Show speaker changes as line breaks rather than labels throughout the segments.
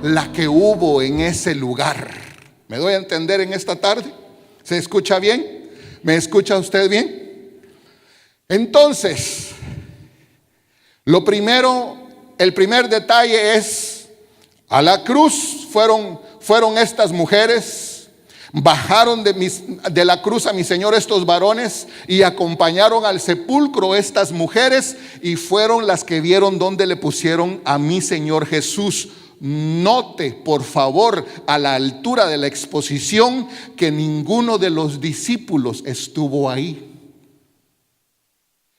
la que hubo en ese lugar. ¿Me doy a entender en esta tarde? ¿Se escucha bien? ¿Me escucha usted bien? Entonces, el primer detalle es, a la cruz fueron estas mujeres, bajaron de la cruz a mi Señor estos varones y acompañaron al sepulcro estas mujeres, y fueron las que vieron dónde le pusieron a mi Señor Jesús. Note, por favor, a la altura de la exposición, que ninguno de los discípulos estuvo ahí.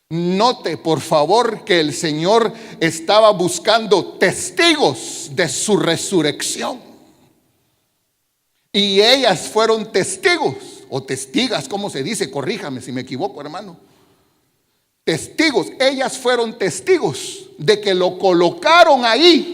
Note, por favor, que el Señor estaba buscando testigos de su resurrección. Y ellas fueron testigos, o testigas, ¿cómo se dice? Corríjame si me equivoco, hermano. Testigos, ellas fueron testigos de que lo colocaron ahí.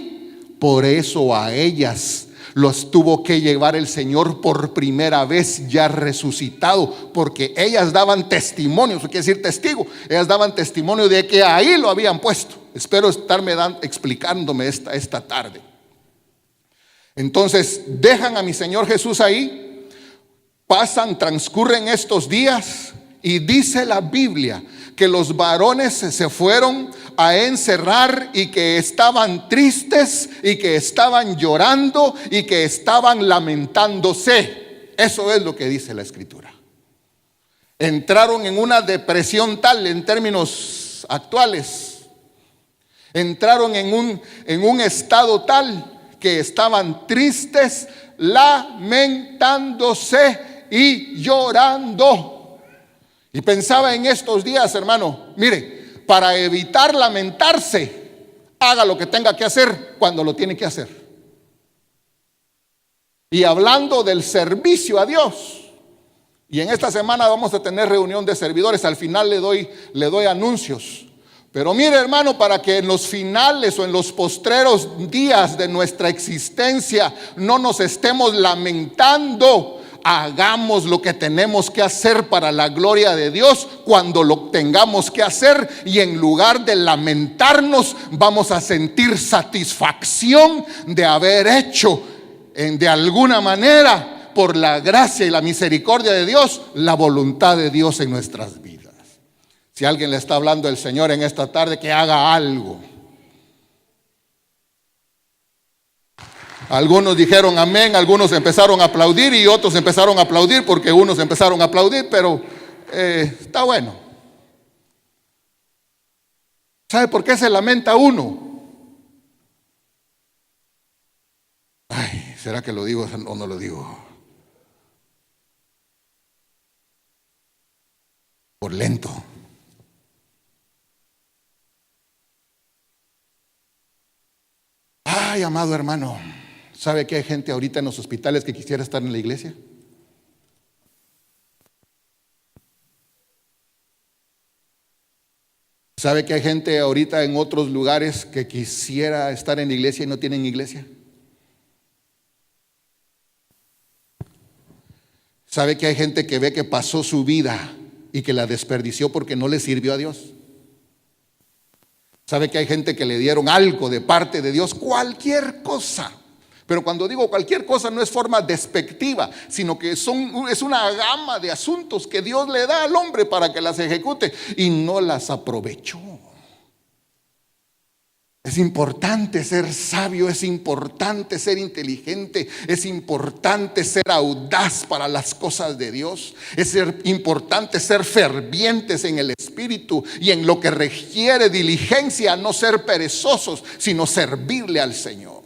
Por eso a ellas los tuvo que llevar el Señor por primera vez ya resucitado, porque ellas daban testimonio, eso quiere decir testigo. Ellas daban testimonio de que ahí lo habían puesto. Espero estarme explicándome esta tarde. Entonces dejan a mi Señor Jesús ahí, transcurren estos días, y dice la Biblia que los varones se fueron a encerrar, y que estaban tristes, y que estaban llorando, y que estaban lamentándose. Eso es lo que dice la Escritura. Entraron en una depresión tal, en términos actuales, entraron en un estado tal que estaban tristes, lamentándose y llorando. Y pensaba en estos días, hermano, mire, para evitar lamentarse, haga lo que tenga que hacer cuando lo tiene que hacer. Y hablando del servicio a Dios, y en esta semana vamos a tener reunión de servidores, al final le doy anuncios. Pero mire, hermano, para que en los finales o en los postreros días de nuestra existencia no nos estemos lamentando, hagamos lo que tenemos que hacer para la gloria de Dios cuando lo tengamos que hacer, y en lugar de lamentarnos vamos a sentir satisfacción de haber hecho de alguna manera, por la gracia y la misericordia de Dios, la voluntad de Dios en nuestras vidas. Si alguien le está hablando el Señor en esta tarde, que haga algo. Algunos dijeron amén, algunos empezaron a aplaudir, y otros empezaron a aplaudir porque unos empezaron a aplaudir, pero está bueno. ¿Sabe por qué se lamenta uno? Ay, ¿será que lo digo o no lo digo? Por lento. Ay, amado hermano, ¿sabe que hay gente ahorita en los hospitales que quisiera estar en la iglesia? ¿Sabe que hay gente ahorita en otros lugares que quisiera estar en la iglesia y no tienen iglesia? ¿Sabe que hay gente que ve que pasó su vida y que la desperdició porque no le sirvió a Dios? ¿Sabe que hay gente que le dieron algo de parte de Dios? Cualquier cosa. Pero cuando digo cualquier cosa no es forma despectiva, sino que es una gama de asuntos que Dios le da al hombre para que las ejecute, y no las aprovechó. Es importante ser sabio, es importante ser inteligente, es importante ser audaz para las cosas de Dios, es importante ser fervientes en el Espíritu y en lo que requiere diligencia, no ser perezosos, sino servirle al Señor.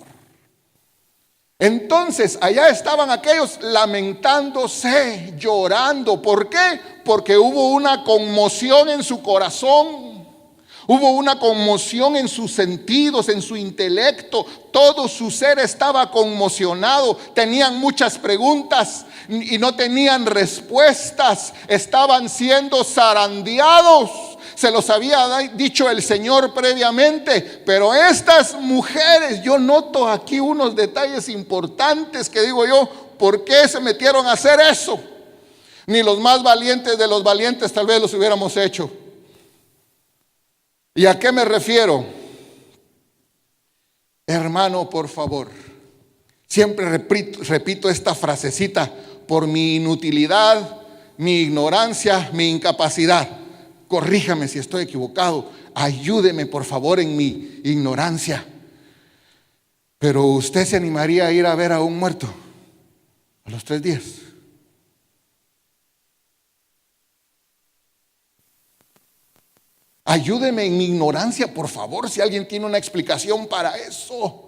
Entonces allá estaban aquellos lamentándose, llorando. ¿Por qué? Porque hubo una conmoción en su corazón. Hubo una conmoción en sus sentidos, en su intelecto. Todo su ser estaba conmocionado. Tenían muchas preguntas y no tenían respuestas. Estaban siendo zarandeados. Se los había dicho el Señor previamente. Pero estas mujeres, yo noto aquí unos detalles importantes que digo yo, ¿por qué se metieron a hacer eso? Ni los más valientes de los valientes tal vez los hubiéramos hecho. ¿Y a qué me refiero? Hermano, por favor, Siempre repito esta frasecita: por mi inutilidad, mi ignorancia, mi incapacidad, corríjame si estoy equivocado, ayúdeme por favor en mi ignorancia. Pero ¿usted se animaría a ir a ver a un muerto a los 3 días? Ayúdeme en mi ignorancia, por favor, si alguien tiene una explicación para eso.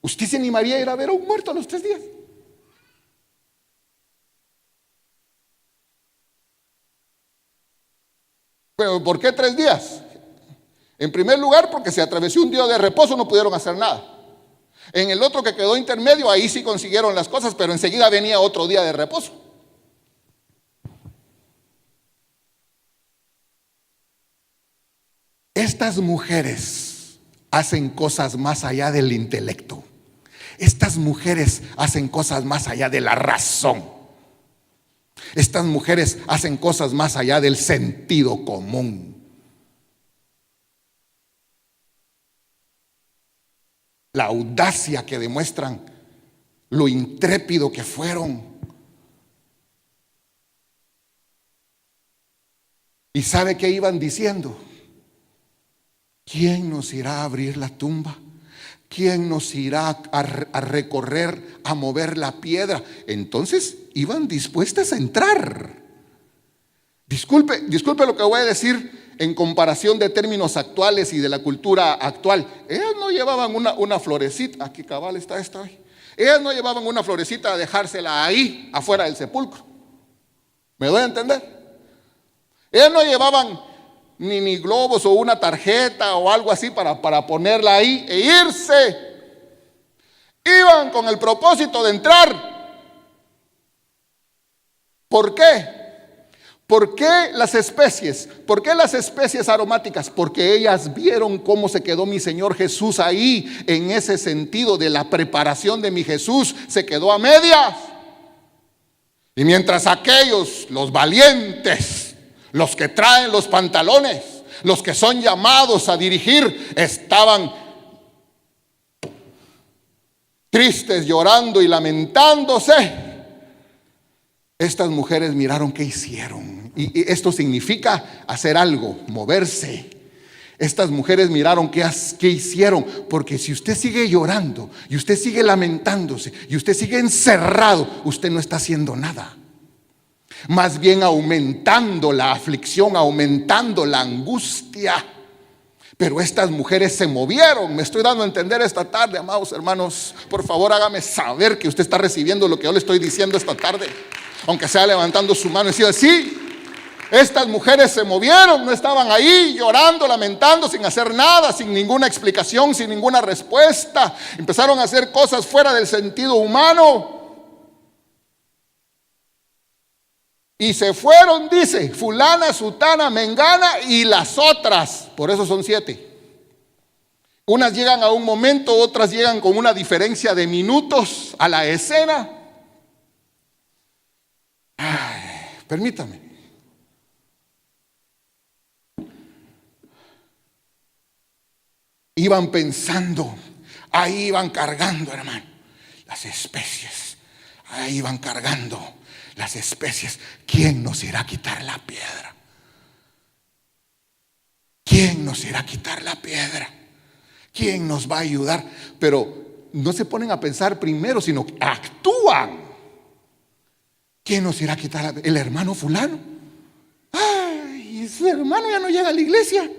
¿Usted se animaría a ir a ver a un muerto a los 3 días? Pero ¿por qué 3 días? En primer lugar, porque se atravesó un día de reposo, no pudieron hacer nada. En el otro que quedó intermedio, ahí sí consiguieron las cosas, pero enseguida venía otro día de reposo. Estas mujeres hacen cosas más allá del intelecto. Estas mujeres hacen cosas más allá de la razón. Estas mujeres hacen cosas más allá del sentido común. La audacia que demuestran, lo intrépido que fueron. ¿Y sabe qué iban diciendo? ¿Quién nos irá a abrir la tumba? ¿Quién nos irá a recorrer, a mover la piedra? Entonces iban dispuestas a entrar. Disculpe lo que voy a decir en comparación de términos actuales y de la cultura actual. Ellas no llevaban una florecita, aquí cabal está esta ahí. Ellas no llevaban una florecita a dejársela ahí, afuera del sepulcro. ¿Me doy a entender? Ellas no llevaban ni globos o una tarjeta o algo así para ponerla ahí e irse. Iban con el propósito de entrar. ¿Por qué? ¿Por qué las especies? ¿Por qué las especies aromáticas? Porque ellas vieron cómo se quedó mi Señor Jesús ahí, en ese sentido de la preparación de mi Jesús, se quedó a medias. Y mientras aquellos, los valientes, los que traen los pantalones, los que son llamados a dirigir, estaban tristes, llorando y lamentándose, estas mujeres miraron qué hicieron. Y esto significa hacer algo, moverse. Estas mujeres miraron qué hicieron. Porque si usted sigue llorando y usted sigue lamentándose y usted sigue encerrado, usted no está haciendo nada. Más bien aumentando la aflicción, aumentando la angustia. Pero estas mujeres se movieron. Me estoy dando a entender esta tarde, amados hermanos. Por favor, hágame saber que usted está recibiendo lo que yo le estoy diciendo esta tarde, aunque sea levantando su mano y decir: sí, estas mujeres se movieron. No estaban ahí llorando, lamentando, sin hacer nada, sin ninguna explicación, sin ninguna respuesta. Empezaron a hacer cosas fuera del sentido humano. Y se fueron, dice, fulana, sutana, mengana y las otras. Por eso son 7. Unas llegan a un momento, otras llegan con una diferencia de minutos a la escena. Permítame. Iban pensando, ahí iban cargando, hermano, las especies. Ahí iban cargando las especies. ¿Quién nos irá a quitar la piedra? ¿Quién nos irá a quitar la piedra? ¿Quién nos va a ayudar? Pero no se ponen a pensar primero, sino que actúan. ¿Quién nos irá a quitar la piedra? El hermano fulano. Ay, ese hermano ya no llega a la iglesia.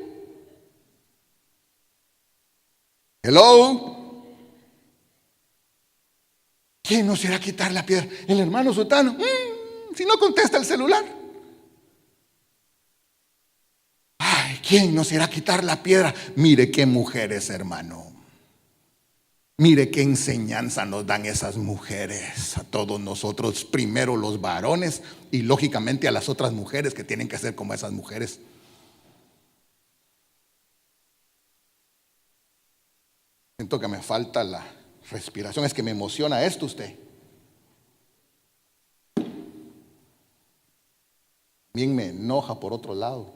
Hello. ¿Quién nos irá a quitar la piedra? El hermano sutano. Si no contesta el celular. Ay, ¿quién nos irá a quitar la piedra? Mire qué mujeres, hermano. Mire qué enseñanza nos dan esas mujeres a todos nosotros. Primero los varones y lógicamente a las otras mujeres que tienen que ser como esas mujeres. Siento que me falta la respiración. Es que me emociona esto usted. Bien me enoja por otro lado.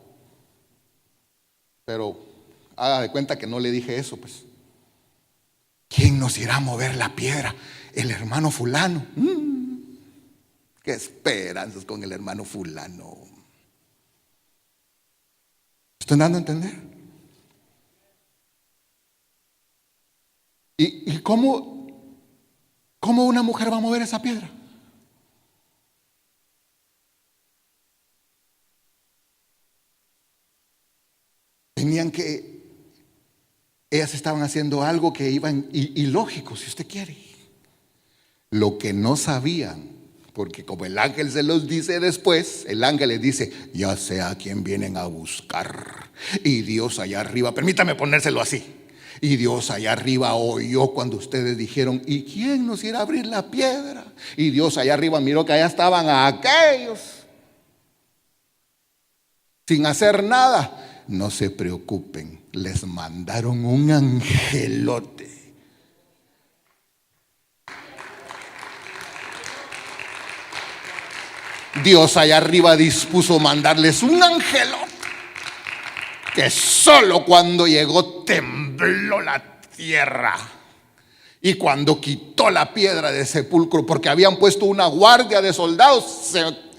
Pero haga de cuenta que no le dije eso, pues. ¿quién nos irá a mover la piedra? El hermano fulano. Qué esperanzas con el hermano fulano. ¿Están dando a entender? ¿Y cómo una mujer va a mover esa piedra? Ellas estaban haciendo algo que iban ilógico, si usted quiere. Lo que no sabían, porque como el ángel se los dice después, el ángel les dice: ya sé a quién vienen a buscar. Y Dios allá arriba, permítame ponérselo así, y Dios allá arriba oyó cuando ustedes dijeron: ¿y quién nos irá a abrir la piedra? Y Dios allá arriba miró que allá estaban aquellos sin hacer nada. No se preocupen, les mandaron un angelote. Dios allá arriba dispuso mandarles un angelote que solo cuando llegó tembló la tierra. Y cuando quitó la piedra de sepulcro, porque habían puesto una guardia de soldados,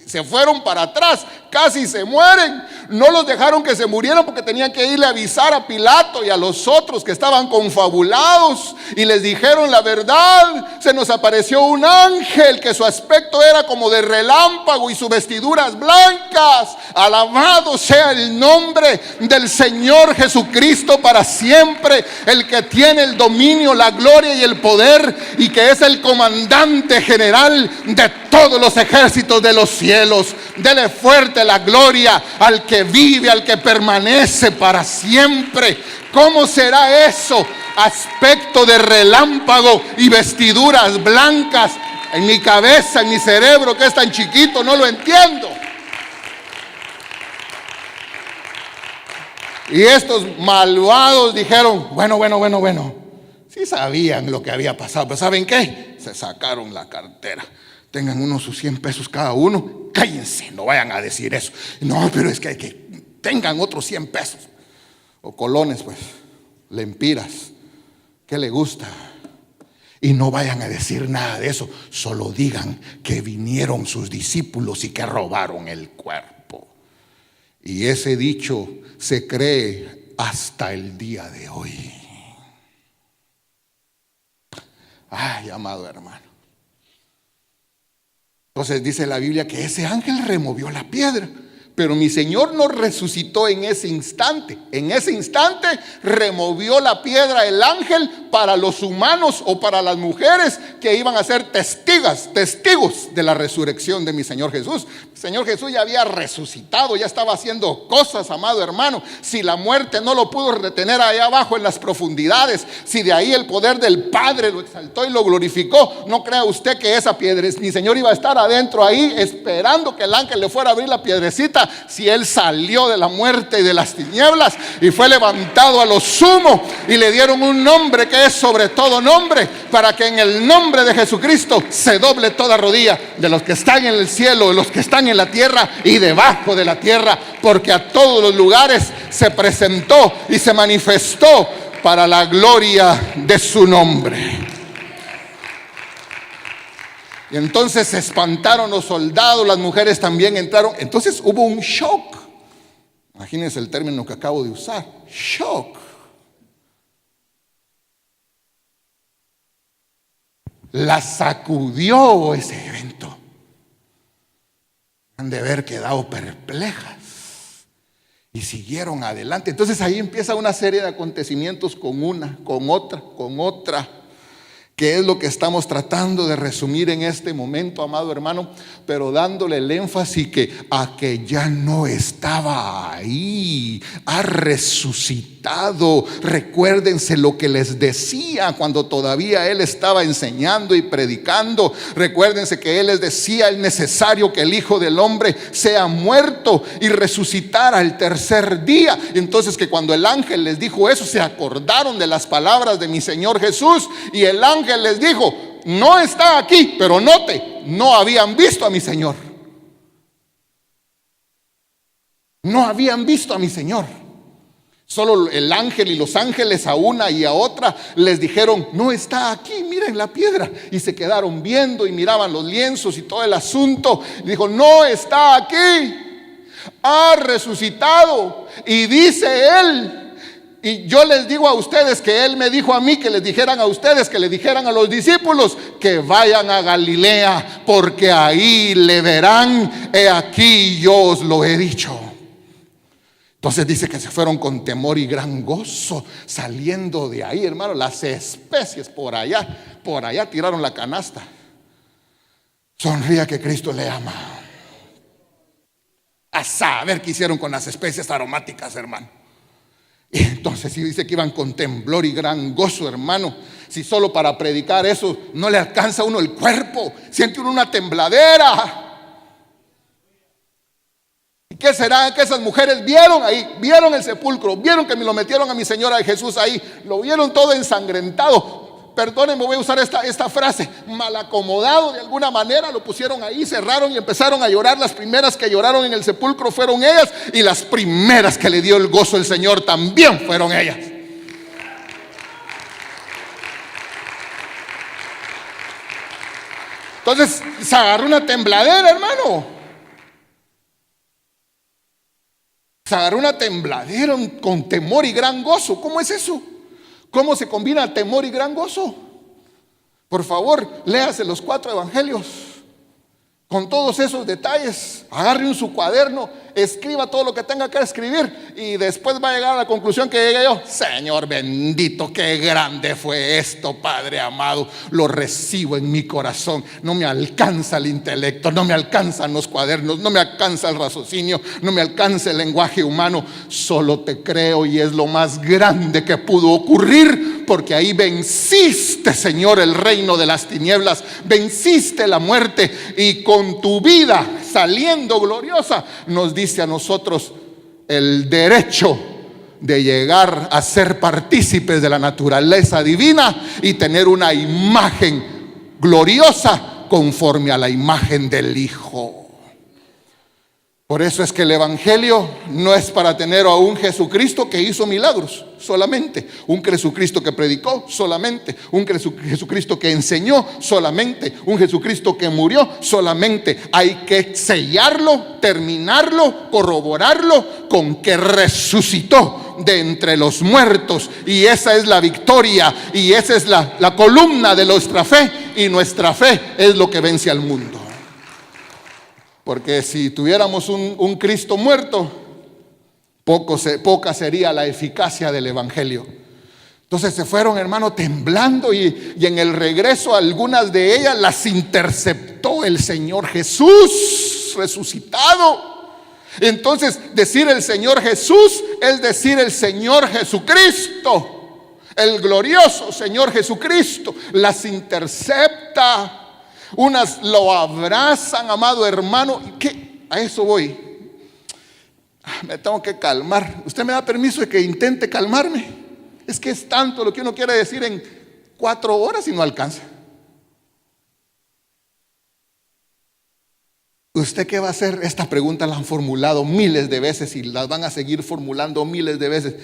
se fueron para atrás, casi se mueren. No los dejaron que se murieran porque tenían que irle a avisar a Pilato y a los otros que estaban confabulados, y les dijeron la verdad. Se nos apareció un ángel que su aspecto era como de relámpago y sus vestiduras blancas. Alabado sea el nombre del Señor Jesucristo para siempre, el que tiene el dominio, la gloria y el poder, y que es el comandante general de todos los ejércitos de los cielos. Dele fuerte la gloria al que vive, al que permanece para siempre. ¿Cómo será eso? Aspecto de relámpago y vestiduras blancas. En mi cabeza, en mi cerebro, que es tan chiquito, no lo entiendo. Y estos malvados dijeron: bueno. Sí sabían lo que había pasado, pero ¿saben qué? Se sacaron la cartera. Tengan unos sus 100 pesos cada uno. Cállense, no vayan a decir eso. No, pero es que tengan otros 100 pesos. O colones, pues, lempiras. ¿Qué le gusta? Y no vayan a decir nada de eso. Solo digan que vinieron sus discípulos y que robaron el cuerpo. Y ese dicho se cree hasta el día de hoy. Ay, amado hermano. Entonces dice la Biblia que ese ángel removió la piedra, pero mi Señor no resucitó en ese instante. En ese instante removió la piedra el ángel para los humanos o para las mujeres que iban a ser testigos de la resurrección de mi Señor Jesús. Mi Señor Jesús ya había resucitado, ya estaba haciendo cosas, amado hermano. Si la muerte no lo pudo retener allá abajo en las profundidades, si de ahí el poder del Padre lo exaltó y lo glorificó, no crea usted que esa piedra, mi Señor iba a estar adentro ahí esperando que el ángel le fuera a abrir la piedrecita. Si Él salió de la muerte y de las tinieblas y fue levantado a lo sumo, y le dieron un nombre que es sobre todo nombre, para que en el nombre de Jesucristo se doble toda rodilla de los que están en el cielo, de los que están en la tierra y debajo de la tierra, porque a todos los lugares se presentó y se manifestó para la gloria de su nombre. Y entonces se espantaron los soldados, las mujeres también entraron. Entonces hubo un shock. Imagínense el término que acabo de usar: shock. La sacudió ese evento. Han de haber quedado perplejas y siguieron adelante. Entonces ahí empieza una serie de acontecimientos con una, con otra, que es lo que estamos tratando de resumir en este momento, amado hermano, pero dándole el énfasis a que ya no estaba ahí, ha resucitado. Recuérdense lo que les decía cuando todavía Él estaba enseñando y predicando. Recuérdense que Él les decía: es necesario que el Hijo del Hombre sea muerto y resucitara al tercer día. Entonces, que cuando el ángel les dijo eso, se acordaron de las palabras de mi Señor Jesús, y el ángel les dijo: no está aquí, pero note, no habían visto a mi Señor. No habían visto a mi Señor. Solo el ángel y los ángeles a una y a otra les dijeron: no está aquí, miren la piedra. Y se quedaron viendo y miraban los lienzos y todo el asunto. Y dijo: no está aquí, ha resucitado. Y dice él, y yo les digo a ustedes que él me dijo a mí que les dijeran a ustedes, que le dijeran a los discípulos que vayan a Galilea, porque ahí le verán. He aquí, yo os lo he dicho. Entonces dice que se fueron con temor y gran gozo, saliendo de ahí, hermano, las especies por allá tiraron la canasta. Sonría que Cristo le ama. A saber qué hicieron con las especies aromáticas, hermano. Y entonces sí dice que iban con temblor y gran gozo, hermano. Si solo para predicar eso no le alcanza a uno el cuerpo, siente uno una tembladera. ¿Qué será que esas mujeres vieron ahí? Vieron el sepulcro, vieron que me lo metieron a mi Señora de Jesús ahí, lo vieron todo ensangrentado. Perdónenme, voy a usar esta frase, mal acomodado de alguna manera, lo pusieron ahí, cerraron y empezaron a llorar. Las primeras que lloraron en el sepulcro fueron ellas, y las primeras que le dio el gozo el Señor también fueron ellas. Entonces se agarró una tembladera, hermano. Se agarró una tembladera con temor y gran gozo. ¿Cómo es eso? ¿Cómo se combina temor y gran gozo? Por favor, léase los 4 evangelios con todos esos detalles. Agarre en su cuaderno, escriba todo lo que tenga que escribir, y después va a llegar a la conclusión que llegué yo: Señor bendito, qué grande fue esto, Padre amado. Lo recibo en mi corazón. No me alcanza el intelecto, no me alcanzan los cuadernos, no me alcanza el raciocinio, no me alcanza el lenguaje humano. Solo te creo, y es lo más grande que pudo ocurrir, porque ahí venciste, Señor, el reino de las tinieblas, venciste la muerte, y con tu vida saliendo gloriosa nos dice a nosotros el derecho de llegar a ser partícipes de la naturaleza divina y tener una imagen gloriosa conforme a la imagen del Hijo. Por eso es que el evangelio no es para tener a un Jesucristo que hizo milagros solamente, un Jesucristo que predicó solamente, un Jesucristo que enseñó solamente, un Jesucristo que murió solamente. Hay que sellarlo, terminarlo, corroborarlo con que resucitó de entre los muertos, y esa es la victoria, y esa es la columna de nuestra fe, y nuestra fe es lo que vence al mundo. Porque si tuviéramos un Cristo muerto, poca sería la eficacia del evangelio. Entonces se fueron, hermano, temblando, y en el regreso algunas de ellas las interceptó el Señor Jesús resucitado. Entonces decir el Señor Jesús es decir el Señor Jesucristo, el glorioso Señor Jesucristo. Las intercepta. Unas lo abrazan, amado hermano. ¿Qué? A eso voy. Me tengo que calmar. ¿Usted me da permiso de que intente calmarme? Es que es tanto lo que uno quiere decir en 4 horas y no alcanza. ¿Usted qué va a hacer? Esta pregunta la han formulado miles de veces y las van a seguir formulando miles de veces.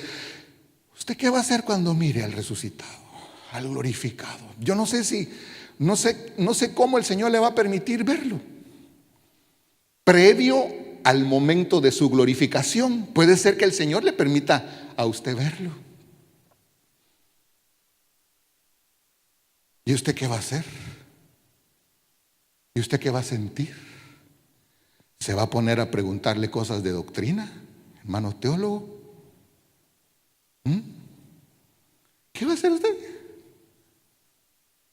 ¿Usted qué va a hacer cuando mire al resucitado, al glorificado? Yo no sé cómo el Señor le va a permitir verlo. Previo al momento de su glorificación, puede ser que el Señor le permita a usted verlo. ¿Y usted qué va a hacer? ¿Y usted qué va a sentir? ¿Se va a poner a preguntarle cosas de doctrina, hermano teólogo? ¿Qué va a hacer usted?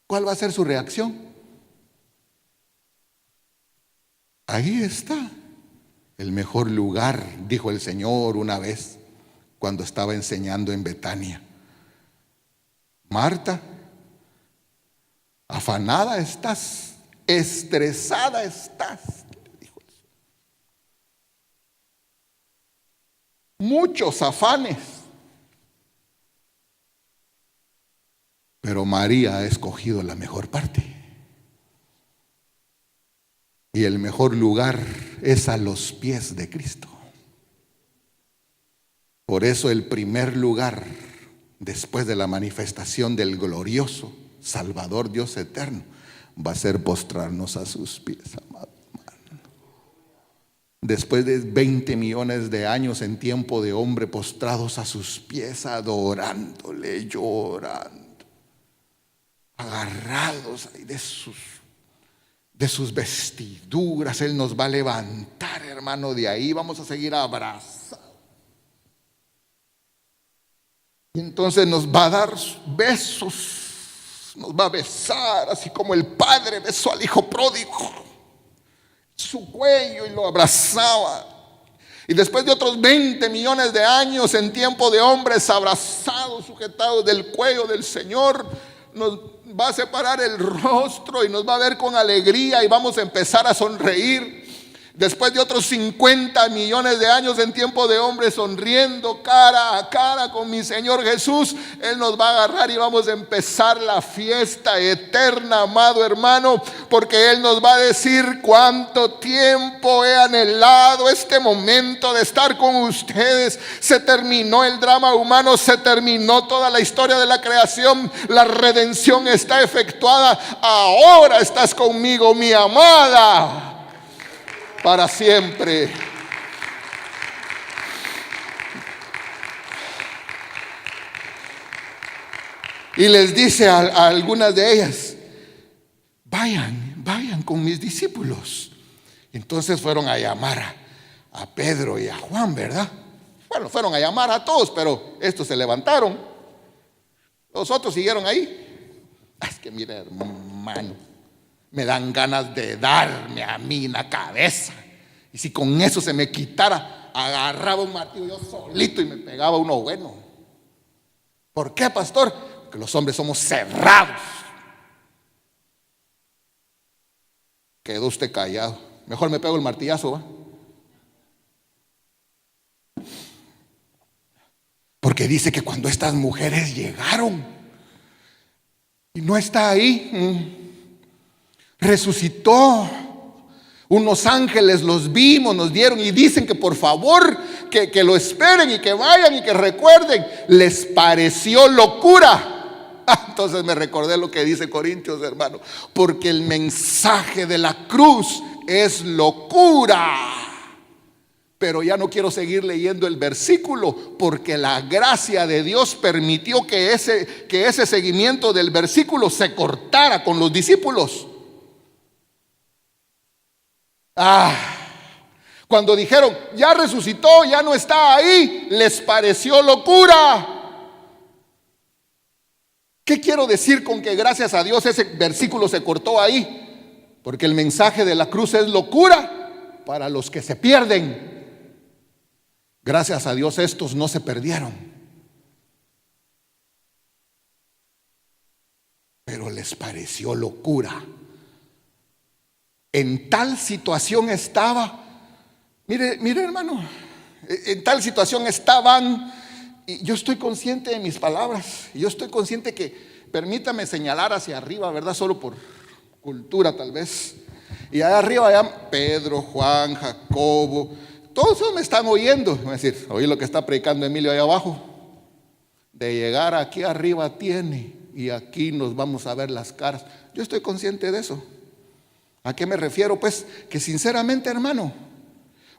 ¿Cuál va a ser su reacción? Ahí está el mejor lugar, dijo el Señor una vez cuando estaba enseñando en Betania. Marta, afanada estás, estresada estás, dijo el Señor. Muchos afanes. Pero María ha escogido la mejor parte. Y el mejor lugar es a los pies de Cristo. Por eso el primer lugar después de la manifestación del glorioso Salvador Dios eterno va a ser postrarnos a sus pies, amado hermano. Después de 20 millones de años en tiempo de hombre postrados a sus pies, adorándole, llorando, agarrados ahí de sus vestiduras, Él nos va a levantar, hermano, de ahí vamos a seguir abrazados. Y entonces nos va a dar besos, nos va a besar, así como el padre besó al hijo pródigo, su cuello, y lo abrazaba. Y después de otros 20 millones de años en tiempo de hombres abrazados, sujetados del cuello del Señor, nos va a separar el rostro y nos va a ver con alegría y vamos a empezar a sonreír. Después de otros 50 millones de años en tiempo de hombres sonriendo cara a cara con mi Señor Jesús, Él nos va a agarrar y vamos a empezar la fiesta eterna, amado hermano, porque Él nos va a decir: cuánto tiempo he anhelado este momento de estar con ustedes. Se terminó el drama humano, se terminó toda la historia de la creación, la redención está efectuada. Ahora estás conmigo, mi amada, para siempre. Y les dice a algunas de ellas: vayan con mis discípulos. Entonces fueron a llamar a Pedro y a Juan, ¿verdad? Bueno, fueron a llamar a todos, pero estos se levantaron, los otros siguieron ahí. Es que mire, hermano, me dan ganas de darme a mí la cabeza. Y si con eso se me quitara, agarraba un martillo yo solito y me pegaba uno bueno. ¿Por qué, pastor? Porque los hombres somos cerrados. Quedó usted callado. Mejor me pego el martillazo, ¿va? Porque dice que cuando estas mujeres llegaron y no está ahí, resucitó. Unos ángeles los vimos, nos dieron y dicen que por favor que lo esperen y que vayan y que recuerden. Les pareció locura. Entonces me recordé lo que dice Corintios, hermano, porque el mensaje de la cruz es locura. Pero ya no quiero seguir leyendo el versículo, porque la gracia de Dios permitió que ese seguimiento del versículo se cortara con los discípulos. Cuando dijeron: ya resucitó, ya no está ahí, les pareció locura. ¿Qué quiero decir con que gracias a Dios ese versículo se cortó ahí? Porque el mensaje de la cruz es locura para los que se pierden. Gracias a Dios estos no se perdieron, pero les pareció locura. En tal situación estaba, mire hermano, en tal situación estaban, y yo estoy consciente de mis palabras, y yo estoy consciente que, permítame señalar hacia arriba, ¿verdad? Solo por cultura tal vez. Y allá arriba, allá Pedro, Juan, Jacobo, todos ellos me están oyendo. Voy a decir: oí lo que está predicando Emilio allá abajo. De llegar aquí arriba tiene, y aquí nos vamos a ver las caras. Yo estoy consciente de eso. ¿A qué me refiero? Pues que sinceramente, hermano,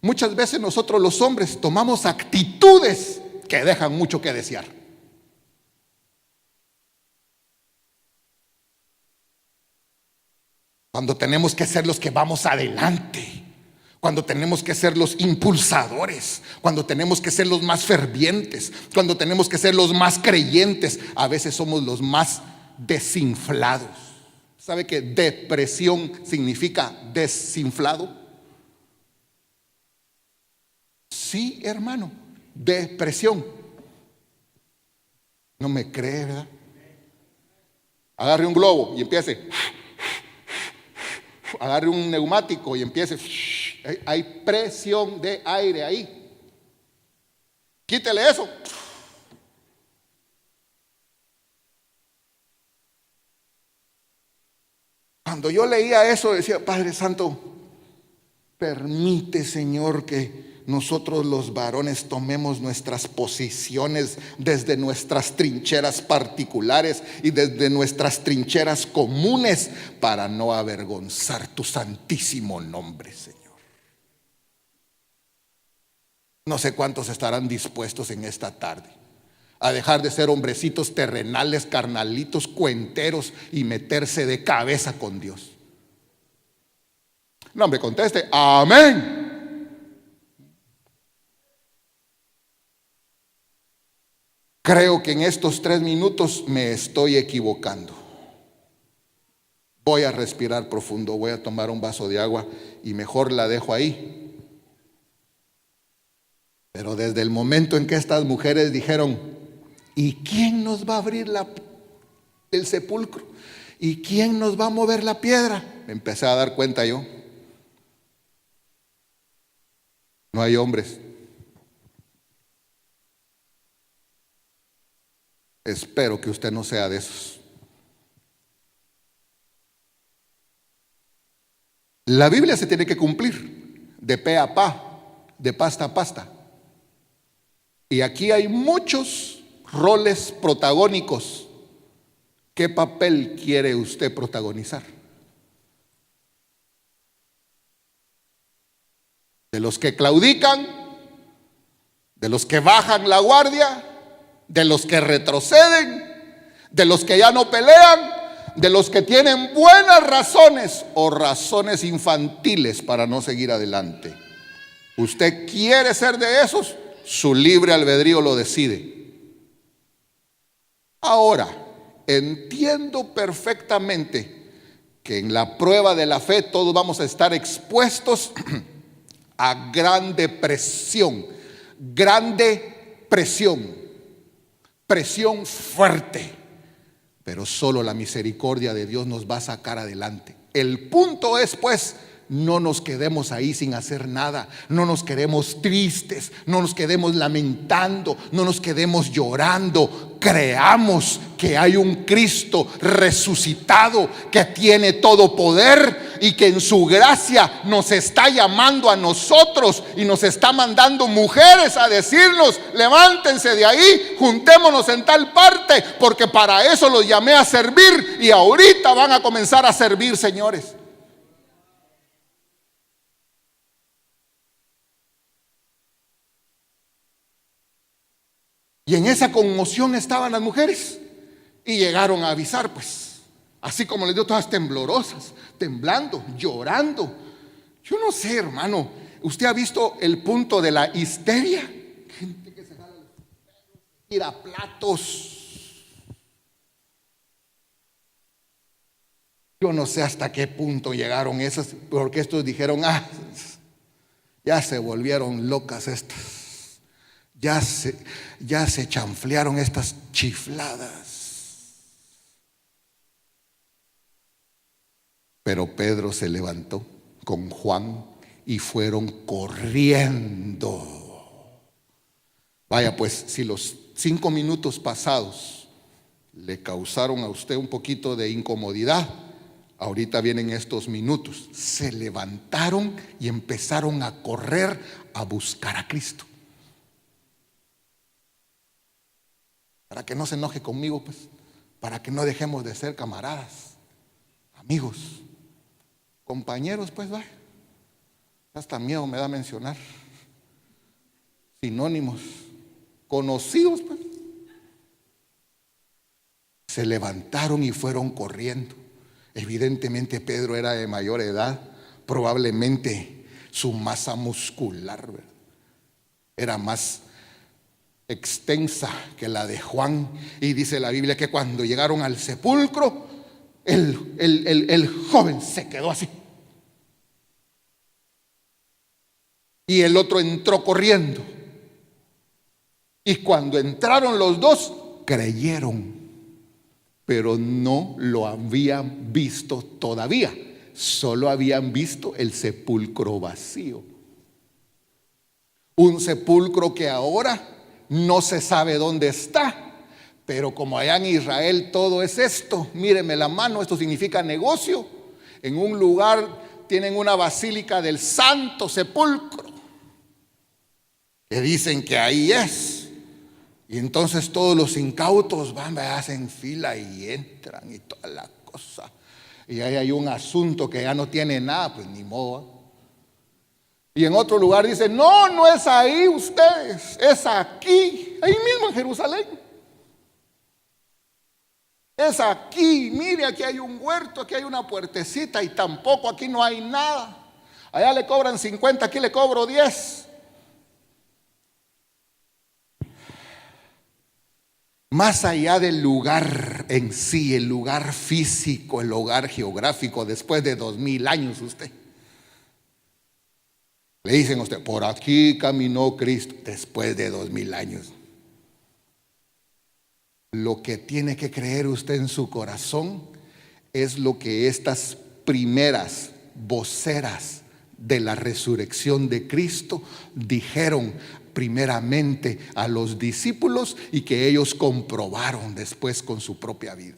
muchas veces nosotros los hombres tomamos actitudes que dejan mucho que desear. Cuando tenemos que ser los que vamos adelante, cuando tenemos que ser los impulsadores, cuando tenemos que ser los más fervientes, cuando tenemos que ser los más creyentes, a veces somos los más desinflados. ¿Sabe que depresión significa desinflado? Sí, hermano, depresión. No me cree, ¿verdad? Agarre un globo y empiece. Agarre un neumático y empiece. Hay presión de aire ahí. Quítele eso. Cuando yo leía eso decía: Padre Santo, permite, Señor, que nosotros los varones tomemos nuestras posiciones desde nuestras trincheras particulares y desde nuestras trincheras comunes para no avergonzar tu santísimo nombre, Señor. No sé cuántos estarán dispuestos en esta tarde a dejar de ser hombrecitos terrenales, carnalitos, cuenteros y meterse de cabeza con Dios. No, hombre, conteste, amén. Creo que en estos 3 minutos me estoy equivocando. Voy a respirar profundo, voy a tomar un vaso de agua y mejor la dejo ahí. Pero desde el momento en que estas mujeres dijeron, ¿y quién nos va a abrir el sepulcro? ¿Y quién nos va a mover la piedra? Me empecé a dar cuenta yo. No hay hombres. Espero que usted no sea de esos. La Biblia se tiene que cumplir de pe a pa, de pasta a pasta. Y aquí hay muchos roles protagónicos. ¿Qué papel quiere usted protagonizar? ¿De los que claudican? ¿De los que bajan la guardia? ¿De los que retroceden? ¿De los que ya no pelean? ¿De los que tienen buenas razones o razones infantiles para no seguir adelante? ¿Usted quiere ser de esos? Su libre albedrío lo decide. Ahora, entiendo perfectamente que en la prueba de la fe todos vamos a estar expuestos a grande presión, presión fuerte, pero solo la misericordia de Dios nos va a sacar adelante. El punto es, pues, no nos quedemos ahí sin hacer nada, no nos quedemos tristes, no nos quedemos lamentando, no nos quedemos llorando. Creamos que hay un Cristo resucitado que tiene todo poder y que en su gracia nos está llamando a nosotros y nos está mandando mujeres a decirnos: levántense de ahí, juntémonos en tal parte, porque para eso los llamé a servir y ahorita van a comenzar a servir, señores. Y en esa conmoción estaban las mujeres y llegaron a avisar, pues, así como les dio, todas temblorosas, temblando, llorando. Yo no sé, hermano, ¿usted ha visto el punto de la histeria? Gente que se jala los pelos, tira platos. Yo no sé hasta qué punto llegaron esas, porque estos dijeron: ya se volvieron locas estas. Ya se chanflearon estas chifladas. Pero Pedro se levantó con Juan y fueron corriendo. Vaya, pues, si los 5 minutos pasados le causaron a usted un poquito de incomodidad, ahorita vienen estos minutos. Se levantaron y empezaron a correr a buscar a Cristo. Para que no se enoje conmigo, pues, para que no dejemos de ser camaradas, amigos, compañeros, pues, va. Hasta miedo me da mencionar. Sinónimos, conocidos, pues. Se levantaron y fueron corriendo. Evidentemente Pedro era de mayor edad, probablemente su masa muscular, ¿verdad?, era más extensa que la de Juan. Y dice la Biblia que cuando llegaron al sepulcro, el joven se quedó así y el otro entró corriendo. Y cuando entraron los dos, creyeron, pero no lo habían visto todavía, solo habían visto el sepulcro vacío. Un sepulcro que ahora no se sabe dónde está, pero como allá en Israel todo es esto, míreme la mano, esto significa negocio. En un lugar tienen una basílica del Santo Sepulcro que dicen que ahí es. Y entonces todos los incautos van, hacen fila y entran y toda la cosa. Y ahí hay un asunto que ya no tiene nada, pues ni modo. Y en otro lugar dicen, no, no es ahí ustedes, es aquí, ahí mismo en Jerusalén. Es aquí, mire, aquí hay un huerto, aquí hay una puertecita y tampoco aquí no hay nada. Allá le cobran 50, aquí le cobro 10. Más allá del lugar en sí, el lugar físico, el lugar geográfico, después de 2000 años usted. Le dicen a usted, por aquí caminó Cristo después de 2000 años. Lo que tiene que creer usted en su corazón es lo que estas primeras voceras de la resurrección de Cristo dijeron primeramente a los discípulos y que ellos comprobaron después con su propia vida.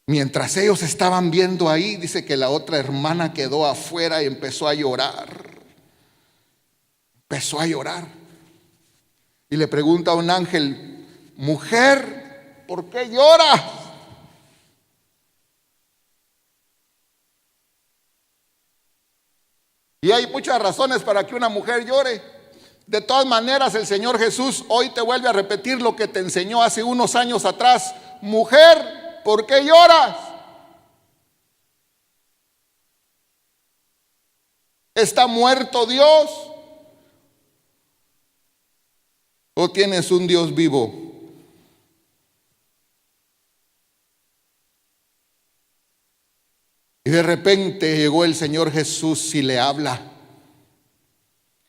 Mientras ellos estaban viendo ahí, dice que la otra hermana quedó afuera y empezó a llorar. Empezó a llorar. Y le pregunta a un ángel, mujer, ¿por qué lloras? Y hay muchas razones para que una mujer llore. De todas maneras, el Señor Jesús hoy te vuelve a repetir lo que te enseñó hace unos años atrás. Mujer, ¿por qué lloras? ¿Está muerto Dios? ¿O tienes un Dios vivo? Y de repente llegó el Señor Jesús y le habla.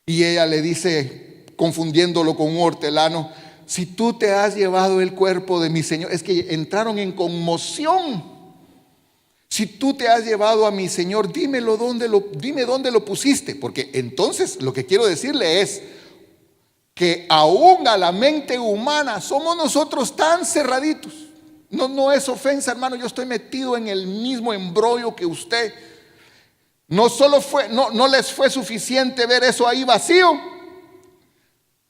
Y ella le dice, confundiéndolo con un hortelano, si tú te has llevado el cuerpo de mi Señor, es que entraron en conmoción. Si tú te has llevado a mi Señor, dime dónde lo pusiste. Porque entonces lo que quiero decirle es que aún a la mente humana somos nosotros tan cerraditos. No es ofensa, hermano, yo estoy metido en el mismo embrollo que usted. No les fue suficiente ver eso ahí vacío,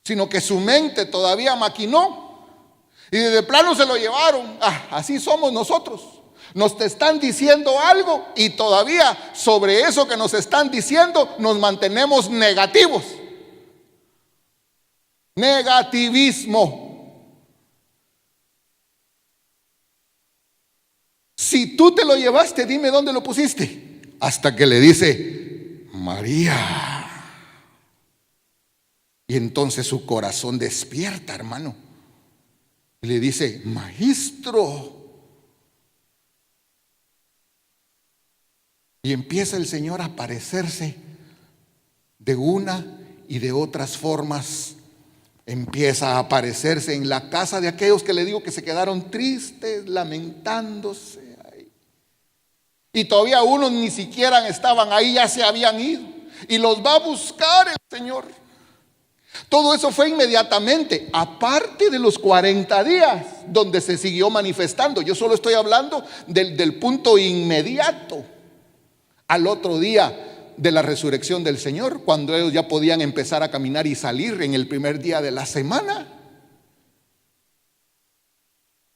sino que su mente todavía maquinó y de plano se lo llevaron. Así somos nosotros. Nos te están diciendo algo y todavía sobre eso que nos están diciendo nos mantenemos negativos. Negativismo. Si tú te lo llevaste, dime dónde lo pusiste. Hasta que le dice, María. Y entonces su corazón despierta, hermano. Y le dice, maestro. Y empieza el Señor a aparecerse de una y de otras formas. Empieza a aparecerse en la casa de aquellos que le digo que se quedaron tristes, lamentándose. Y todavía unos ni siquiera estaban ahí, ya se habían ido. Y los va a buscar el Señor. Todo eso fue inmediatamente, aparte de los 40 días donde se siguió manifestando. Yo solo estoy hablando del punto inmediato al otro día de la resurrección del Señor, cuando ellos ya podían empezar a caminar y salir en el primer día de la semana.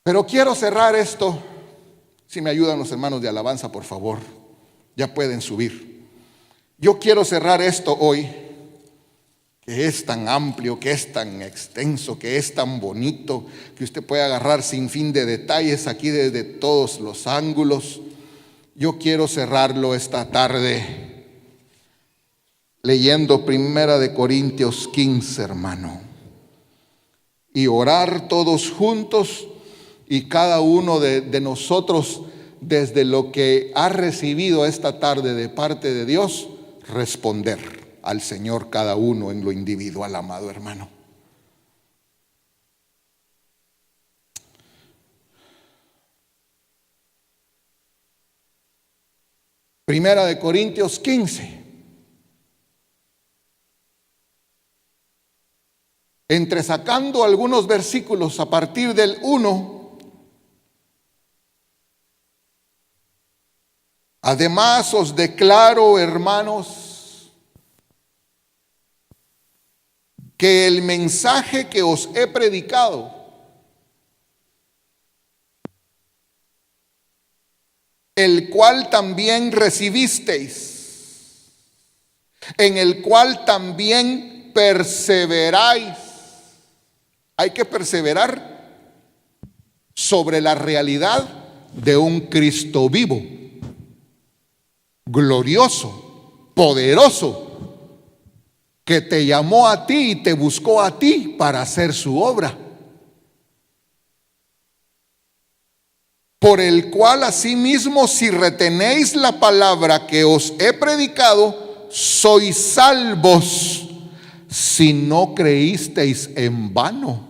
Pero quiero cerrar esto. Si me ayudan los hermanos de alabanza, por favor, ya pueden subir. Yo quiero cerrar esto hoy, que es tan amplio, que es tan extenso, que es tan bonito, que usted puede agarrar sin fin de detalles aquí desde todos los ángulos. Yo quiero cerrarlo esta tarde leyendo 1 Corintios 15, hermano, y orar todos juntos. Y cada uno de nosotros, desde lo que ha recibido esta tarde de parte de Dios, responder al Señor cada uno en lo individual, amado hermano. Primera de Corintios 15. Entresacando algunos versículos a partir del 1. Además os declaro, hermanos, que el mensaje que os he predicado, el cual también recibisteis, en el cual también perseveráis. Hay que perseverar sobre la realidad de un Cristo vivo, glorioso, poderoso, que te llamó a ti y te buscó a ti para hacer su obra, por el cual asimismo, si retenéis la palabra que os he predicado, sois salvos, si no creísteis en vano.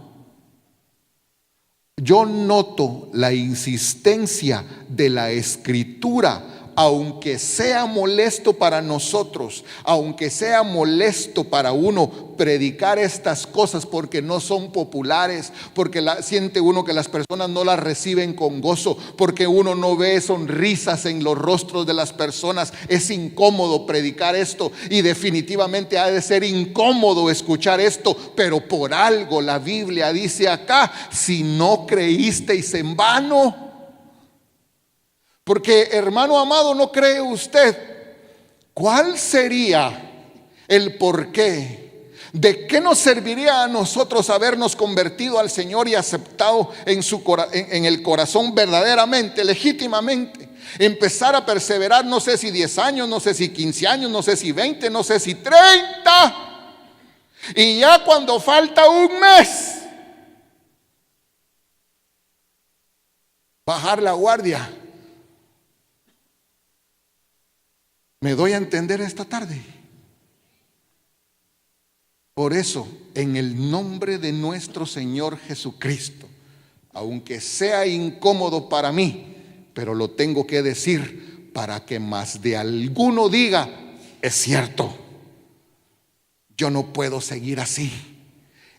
Yo noto la insistencia de la Escritura, aunque sea molesto para nosotros, aunque sea molesto para uno predicar estas cosas porque no son populares, porque siente uno que las personas no las reciben con gozo, porque uno no ve sonrisas en los rostros de las personas. Es incómodo predicar esto y definitivamente ha de ser incómodo escuchar esto, pero por algo la Biblia dice acá: si no creísteis en vano. Porque, hermano amado, ¿no cree usted cuál sería el porqué? ¿De qué nos serviría a nosotros habernos convertido al Señor y aceptado en el corazón verdaderamente, legítimamente? Empezar a perseverar, no sé si 10 años, no sé si 15 años, no sé si 20, no sé si 30. Y ya cuando falta un mes, bajar la guardia. ¿Me doy a entender esta tarde? Por eso, en el nombre de nuestro Señor Jesucristo, aunque sea incómodo para mí, pero lo tengo que decir para que más de alguno diga: es cierto, yo no puedo seguir así.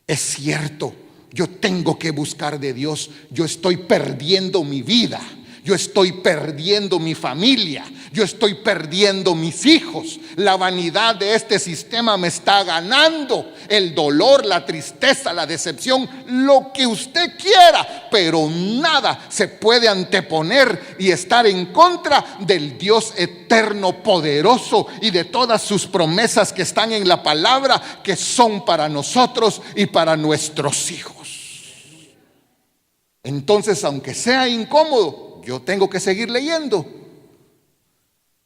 Es cierto, yo tengo que buscar de Dios. Yo estoy perdiendo mi vida. Yo estoy perdiendo mi familia, yo estoy perdiendo mis hijos. La vanidad de este sistema me está ganando. El dolor, la tristeza, la decepción, lo que usted quiera, pero nada se puede anteponer y estar en contra del Dios eterno, poderoso, y de todas sus promesas que están en la palabra, que son para nosotros y para nuestros hijos. Entonces, aunque sea incómodo, yo tengo que seguir leyendo,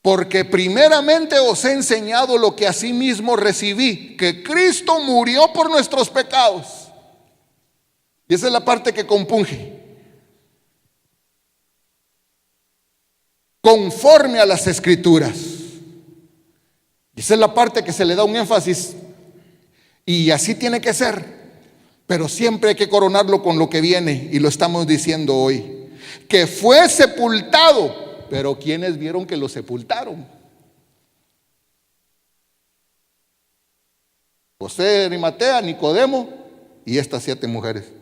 porque primeramente os he enseñado lo que asimismo recibí, que Cristo murió por nuestros pecados. Y esa es la parte que compunge. Conforme a las Escrituras. Y esa es la parte que se le da un énfasis. Y así tiene que ser. Pero siempre hay que coronarlo con lo que viene, y lo estamos diciendo hoy. Que fue sepultado, pero ¿quiénes vieron que lo sepultaron? José de Arimatea, Nicodemo y estas 7 mujeres.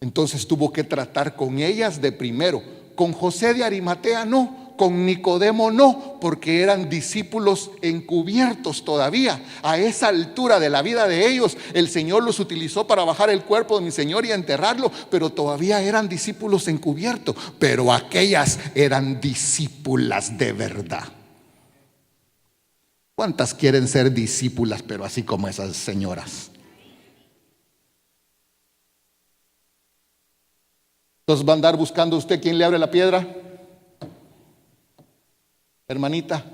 Entonces tuvo que tratar con ellas de primero. Con José de Arimatea no, con Nicodemo no, porque eran discípulos encubiertos todavía. A esa altura de la vida de ellos, el Señor los utilizó para bajar el cuerpo de mi Señor y enterrarlo, pero todavía eran discípulos encubiertos. Pero aquellas eran discípulas de verdad. ¿Cuántas quieren ser discípulas, pero así como esas señoras? Entonces va a andar buscando usted quién le abre la piedra, hermanita.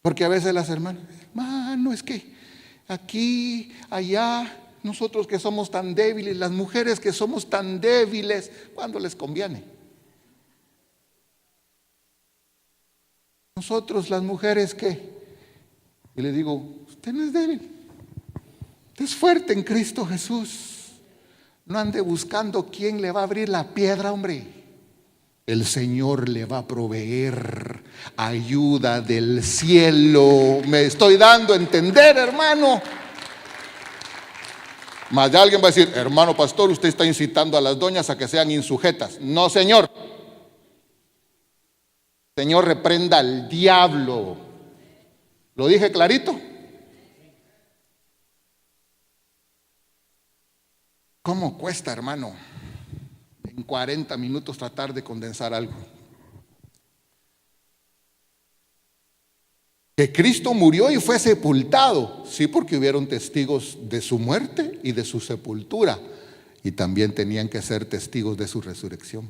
Porque a veces las hermanas: hermano, es que aquí, allá, nosotros que somos tan débiles, las mujeres que somos tan débiles, ¿cuándo les conviene? Nosotros las mujeres, ¿qué? Y le digo: usted no es débil, usted es fuerte en Cristo Jesús. No ande buscando quién le va a abrir la piedra, hombre. El Señor le va a proveer ayuda del cielo. Me estoy dando a entender, hermano. Más de alguien va a decir: hermano pastor, usted está incitando a las doñas a que sean insujetas. No, señor. Señor, reprenda al diablo. ¿Lo dije clarito? ¿Cómo cuesta, hermano, en 40 minutos tratar de condensar algo? Que Cristo murió y fue sepultado, sí, porque hubieron testigos de su muerte y de su sepultura, y también tenían que ser testigos de su resurrección.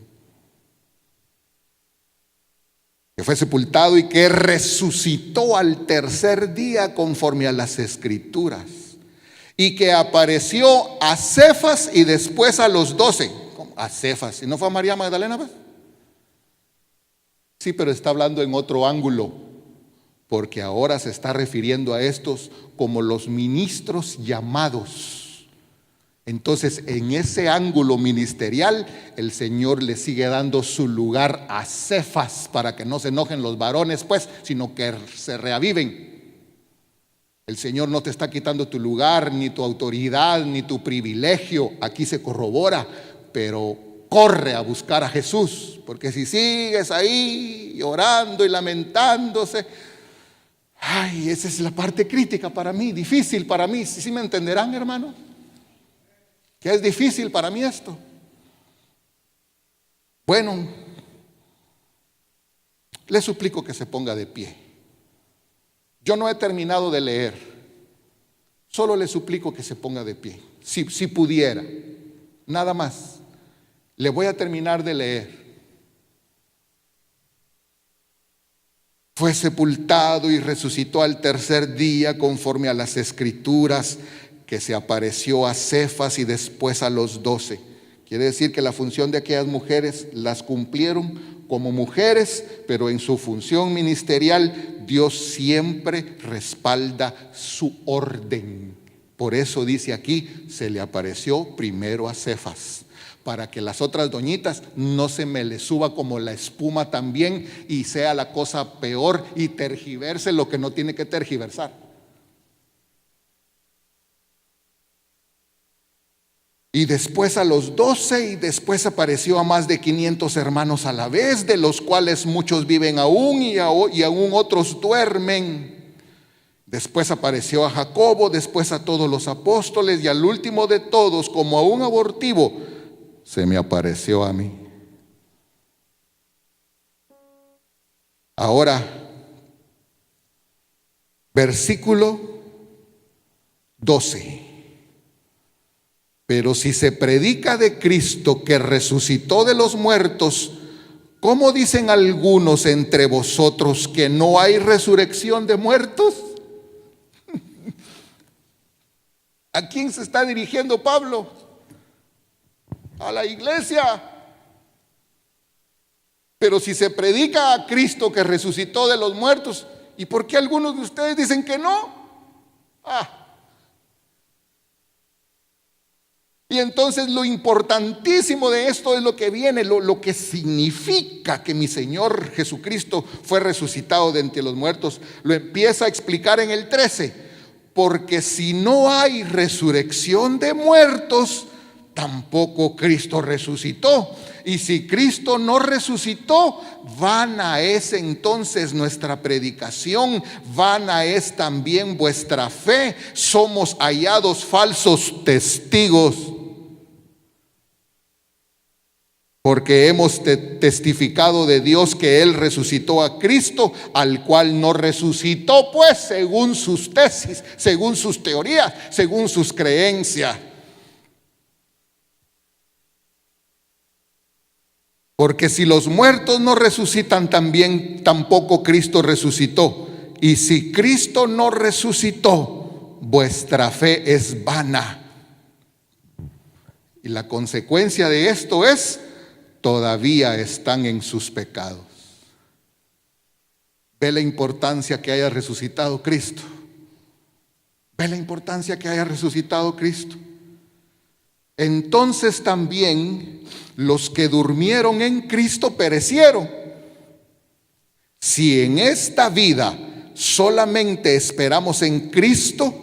Que fue sepultado y que resucitó al tercer día conforme a las Escrituras, y que apareció a Cefas y después a los 12. ¿Cómo? A Cefas, ¿y no fue a María Magdalena, pues? Sí, pero está hablando en otro ángulo, porque ahora se está refiriendo a estos como los ministros llamados. Entonces, en ese ángulo ministerial, el Señor le sigue dando su lugar a Cefas, para que no se enojen los varones, pues, sino que se reaviven. El Señor no te está quitando tu lugar, ni tu autoridad, ni tu privilegio. Aquí se corrobora, pero corre a buscar a Jesús, porque si sigues ahí llorando y lamentándose, ay, esa es la parte crítica para mí, difícil para mí. ¿Sí me entenderán, hermano? Que es difícil para mí esto. Bueno, le suplico que se ponga de pie. Yo no he terminado de leer, solo le suplico que se ponga de pie, si pudiera, nada más. Le voy a terminar de leer. Fue sepultado y resucitó al tercer día conforme a las Escrituras, que se apareció a Cefas y después a los 12. Quiere decir que la función de aquellas mujeres las cumplieron como mujeres, pero en su función ministerial Dios siempre respalda su orden. Por eso dice aquí, se le apareció primero a Cefas, para que las otras doñitas no se me les suba como la espuma también y sea la cosa peor y tergiverse lo que no tiene que tergiversar. Y después a los 12, y después apareció a más de 500 hermanos a la vez, de los cuales muchos viven aún y aún otros duermen. Después apareció a Jacobo, después a todos los apóstoles, y al último de todos, como a un abortivo, se me apareció a mí. Ahora, versículo 12. Pero si se predica de Cristo que resucitó de los muertos, ¿cómo dicen algunos entre vosotros que no hay resurrección de muertos? ¿A quién se está dirigiendo Pablo? A la iglesia. Pero si se predica a Cristo que resucitó de los muertos, ¿y por qué algunos de ustedes dicen que no? Y entonces lo importantísimo de esto es lo que viene, lo que significa que mi Señor Jesucristo fue resucitado de entre los muertos. Lo empieza a explicar en el 13. Porque si no hay resurrección de muertos, tampoco Cristo resucitó. Y si Cristo no resucitó, vana es entonces nuestra predicación, vana es también vuestra fe. Somos hallados falsos testigos, porque hemos testificado de Dios que Él resucitó a Cristo, al cual no resucitó, pues, según sus tesis, según sus teorías, según sus creencias. Porque si los muertos no resucitan, tampoco Cristo resucitó. Y si Cristo no resucitó, vuestra fe es vana. Y la consecuencia de esto es, todavía están en sus pecados. Ve la importancia que haya resucitado Cristo. Ve la importancia que haya resucitado Cristo. Entonces también los que durmieron en Cristo perecieron. Si en esta vida solamente esperamos en Cristo,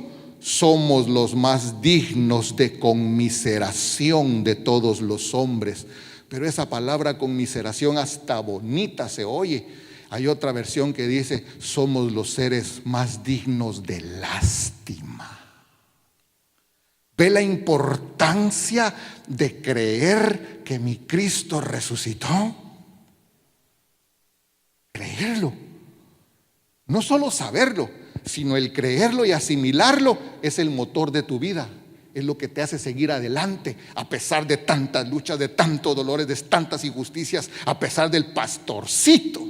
somos los más dignos de conmiseración de todos los hombres. Pero esa palabra conmiseración hasta bonita se oye. Hay otra versión que dice, somos los seres más dignos de lástima. ¿Ve la importancia de creer que mi Cristo resucitó? Creerlo. No solo saberlo, sino el creerlo y asimilarlo es el motor de tu vida. Es lo que te hace seguir adelante a pesar de tantas luchas, de tantos dolores, de tantas injusticias, a pesar del pastorcito.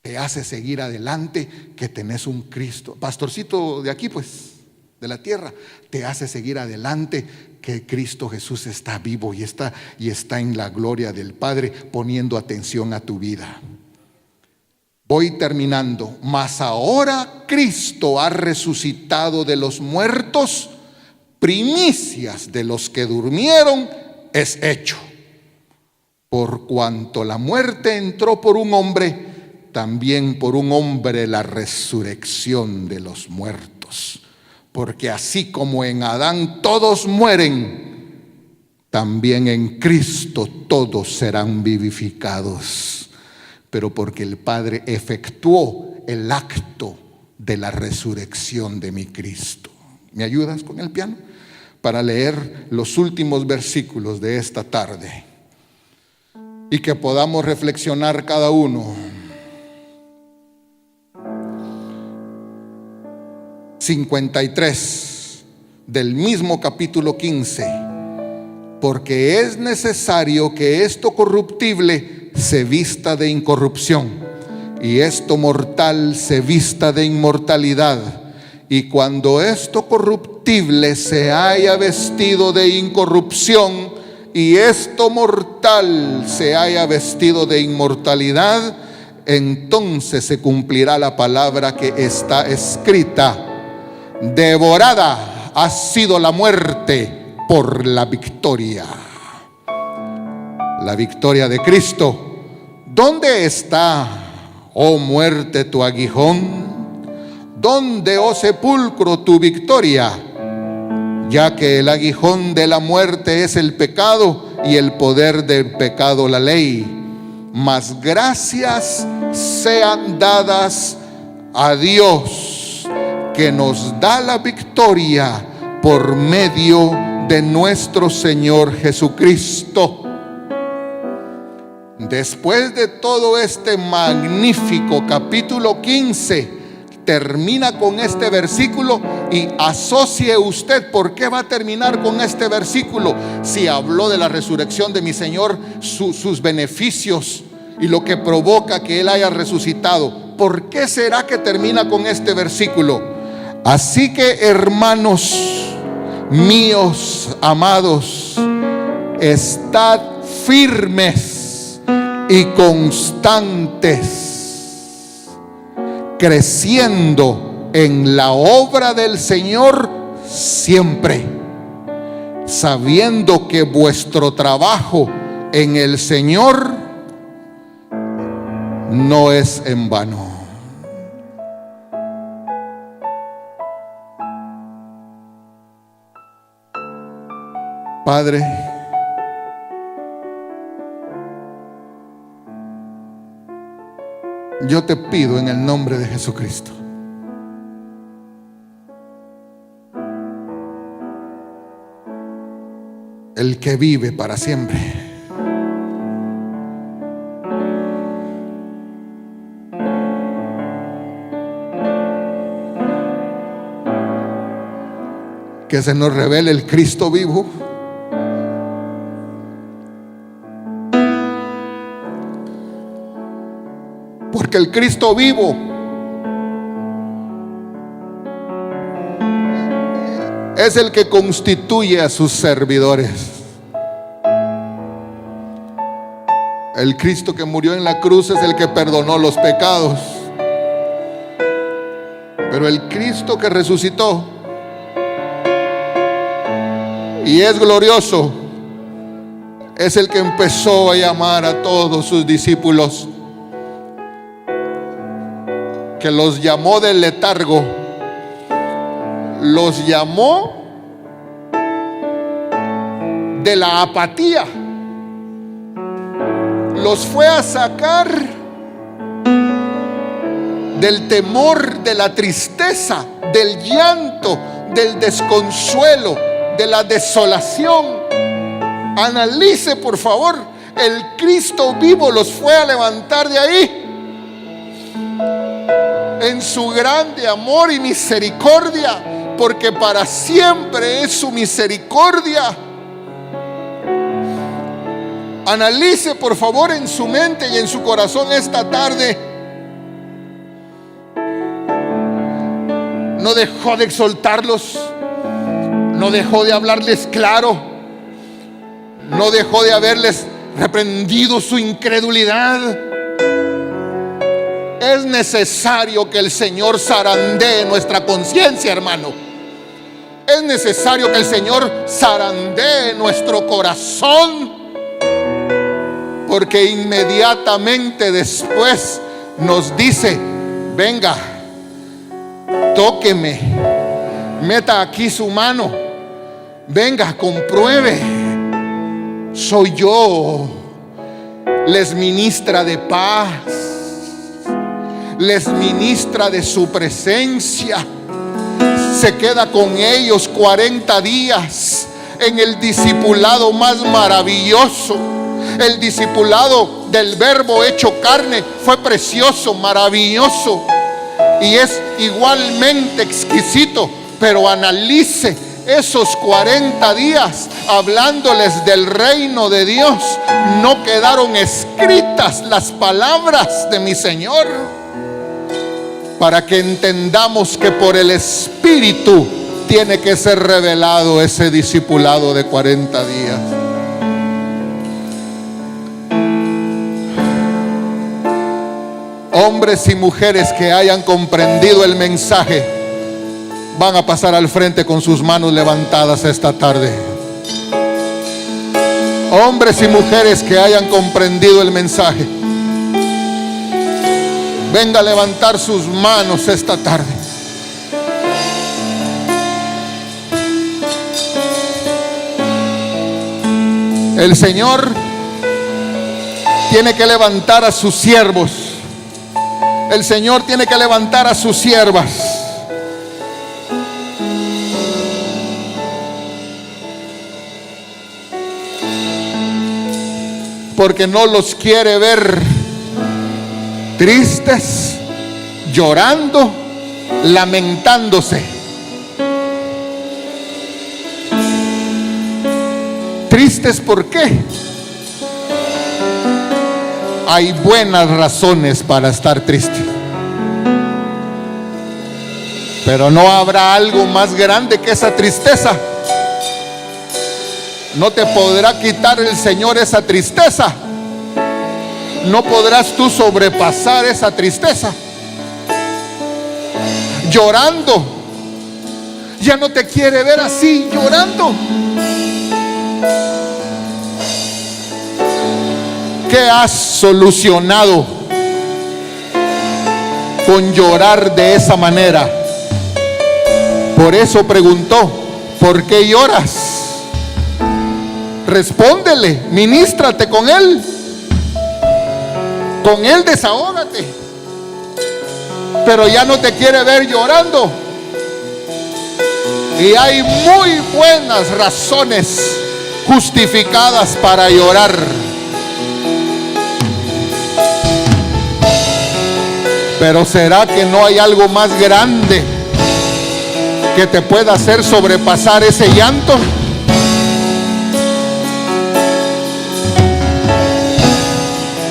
Te hace seguir adelante que tenés un Cristo. Pastorcito de aquí, pues, de la tierra, te hace seguir adelante que Cristo Jesús está vivo y está en la gloria del Padre, poniendo atención a tu vida. Voy terminando. Mas ahora Cristo ha resucitado de los muertos, primicias de los que durmieron es hecho. Por cuanto la muerte entró por un hombre, también por un hombre la resurrección de los muertos. Porque así como en Adán todos mueren, también en Cristo todos serán vivificados. Pero porque el Padre efectuó el acto de la resurrección de mi Cristo. ¿Me ayudas con el piano? Para leer los últimos versículos de esta tarde y que podamos reflexionar cada uno. 53 del mismo capítulo 15. Porque es necesario que esto corruptible se vista de incorrupción y esto mortal se vista de inmortalidad. Y cuando esto corruptible se haya vestido de incorrupción y esto mortal se haya vestido de inmortalidad, entonces se cumplirá la palabra que está escrita: devorada ha sido la muerte por la victoria. La victoria de Cristo. ¿Dónde está, oh muerte, tu aguijón? ¿Dónde, oh sepulcro, tu victoria? Ya que el aguijón de la muerte es el pecado y el poder del pecado la ley. Mas gracias sean dadas a Dios, que nos da la victoria por medio de nuestro Señor Jesucristo. Después de todo este magnífico capítulo 15, termina con este versículo y asocie usted por qué va a terminar con este versículo. Si habló de la resurrección de mi Señor, sus beneficios y lo que provoca que Él haya resucitado, ¿por qué será que termina con este versículo? Así que, hermanos míos amados, estad firmes y constantes, creciendo en la obra del Señor siempre, sabiendo que vuestro trabajo en el Señor no es en vano. Padre, yo te pido en el nombre de Jesucristo, el que vive para siempre, que se nos revele el Cristo vivo, porque el Cristo vivo es el que constituye a sus servidores. El Cristo que murió en la cruz es el que perdonó los pecados, pero el Cristo que resucitó y es glorioso es el que empezó a llamar a todos sus discípulos, que los llamó del letargo, los llamó de la apatía, los fue a sacar del temor, de la tristeza, del llanto, del desconsuelo, de la desolación. Analice, por favor, el Cristo vivo los fue a levantar de ahí. En su grande amor y misericordia, porque para siempre es su misericordia. Analice, por favor, en su mente y en su corazón esta tarde. No dejó de exhortarlos, no dejó de hablarles claro, no dejó de haberles reprendido su incredulidad. Es necesario que el Señor zarandee nuestra conciencia, hermano. Es necesario que el Señor zarandee nuestro corazón, porque inmediatamente después nos dice: venga, tóqueme, meta aquí su mano, venga, compruebe, soy yo. Les ministra de paz, les ministra de su presencia. Se queda con ellos 40 días en el discipulado más maravilloso. El discipulado del Verbo hecho carne fue precioso, maravilloso, y es igualmente exquisito. Pero analice esos 40 días hablándoles del reino de Dios. No quedaron escritas las palabras de mi Señor, para que entendamos que por el Espíritu tiene que ser revelado ese discipulado de 40 días. Hombres y mujeres que hayan comprendido el mensaje van a pasar al frente con sus manos levantadas esta tarde. Hombres y mujeres que hayan comprendido el mensaje, venga a levantar sus manos esta tarde. El Señor tiene que levantar a sus siervos. El Señor tiene que levantar a sus siervas. Porque no los quiere ver tristes, llorando, lamentándose. Tristes, ¿por qué? Hay buenas razones para estar triste, pero no habrá algo más grande que esa tristeza. No te podrá quitar el Señor esa tristeza. No podrás tú sobrepasar esa tristeza. Llorando, ya no te quiere ver así, llorando. ¿Qué has solucionado con llorar de esa manera? Por eso preguntó: ¿por qué lloras? Respóndele, ministrate con él. Con él desahógate. Pero ya no te quiere ver llorando. Y hay muy buenas razones justificadas para llorar. Pero ¿será que no hay algo más grande que te pueda hacer sobrepasar ese llanto?